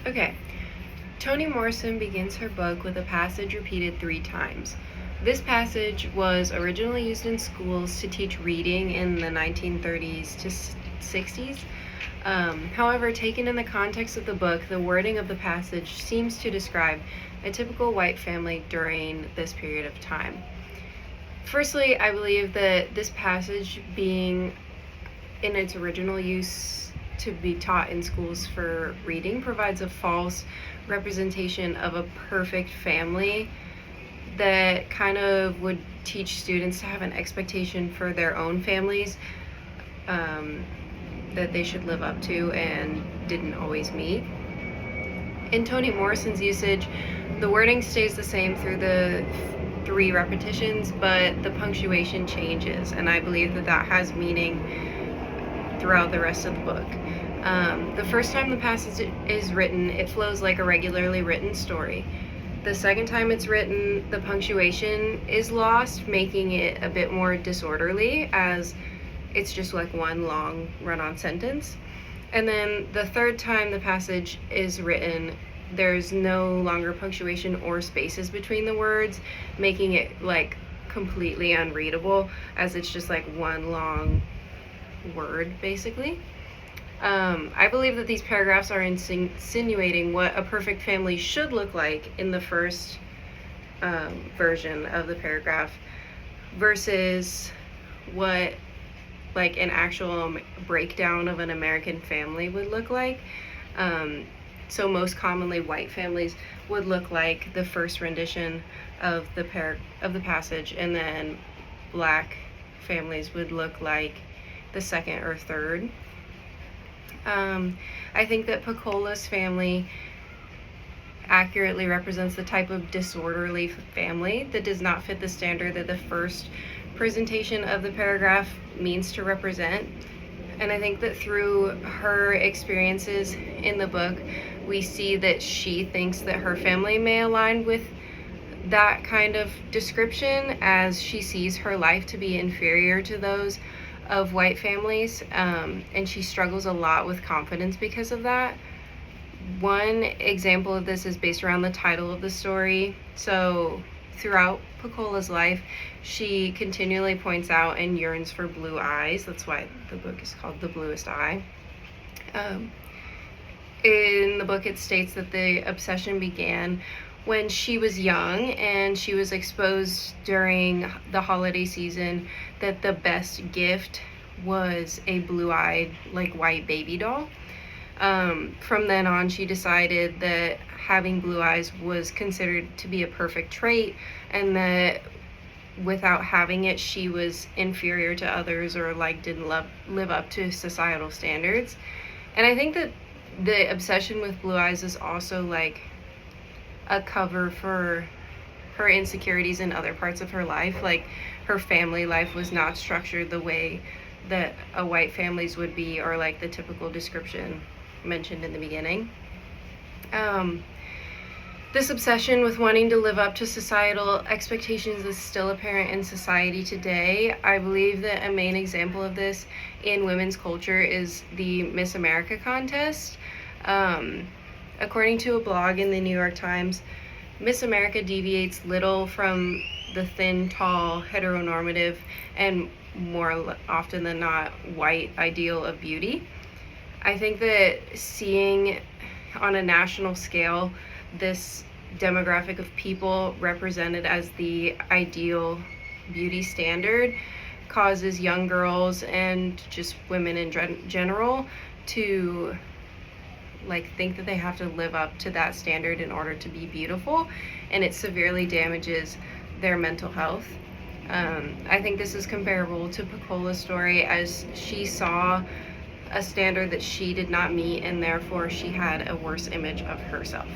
Okay, Toni Morrison begins her book with a passage repeated 3 times. This passage was originally used in schools to teach reading in the 1930s to 60s. However, taken in the context of the book, the wording of the passage seems to describe a typical white family during this period of time. Firstly, I believe that this passage, being in its original use to be taught in schools for reading, provides a false representation of a perfect family that kind of would teach students to have an expectation for their own families um, that they should live up to and didn't always meet. In Toni Morrison's usage, the wording stays the same through the 3 repetitions, but the punctuation changes, and I believe that that has meaning throughout the rest of the book. The first time the passage is written, it flows like a regularly written story. The second time it's written, the punctuation is lost, making it a bit more disorderly, as it's just like one long run-on sentence. And then the third time the passage is written, there's no longer punctuation or spaces between the words, making it like completely unreadable, as it's just like one long word, basically. I believe that these paragraphs are insinuating what a perfect family should look like in the first version of the paragraph versus what like an actual breakdown of an American family would look like. So most commonly, white families would look like the first rendition of the passage, and then black families would look like the second or third. I think that Pecola's family accurately represents the type of disorderly family that does not fit the standard that the first presentation of the paragraph means to represent. And I think that through her experiences in the book, we see that she thinks that her family may align with that kind of description, as she sees her life to be inferior to those of white families, and she struggles a lot with confidence because of that. One example of this is based around the title of the story. So throughout Pecola's life, she continually points out and yearns for blue eyes. That's why the book is called The Bluest Eye. In the book, it states that the obsession began when she was young, and she was exposed during the holiday season that the best gift was a blue-eyed, like, white baby doll. From then on, she decided that having blue eyes was considered to be a perfect trait, and that without having it, she was inferior to others, or like didn't live up to societal standards. And I think that the obsession with blue eyes is also like a cover for her insecurities in other parts of her life. Like, her family life was not structured the way that a white family's would be, or like the typical description mentioned in the beginning. This obsession with wanting to live up to societal expectations is still apparent in society today. I believe that a main example of this in women's culture is the Miss America contest. According to a blog in the New York Times, Miss America deviates little from the thin, tall, heteronormative, and more often than not, white ideal of beauty. I think that seeing on a national scale this demographic of people represented as the ideal beauty standard causes young girls and just women in general to like think that they have to live up to that standard in order to be beautiful, and it severely damages their mental health. I think this is comparable to Pecola's story, as she saw a standard that she did not meet, and therefore she had a worse image of herself.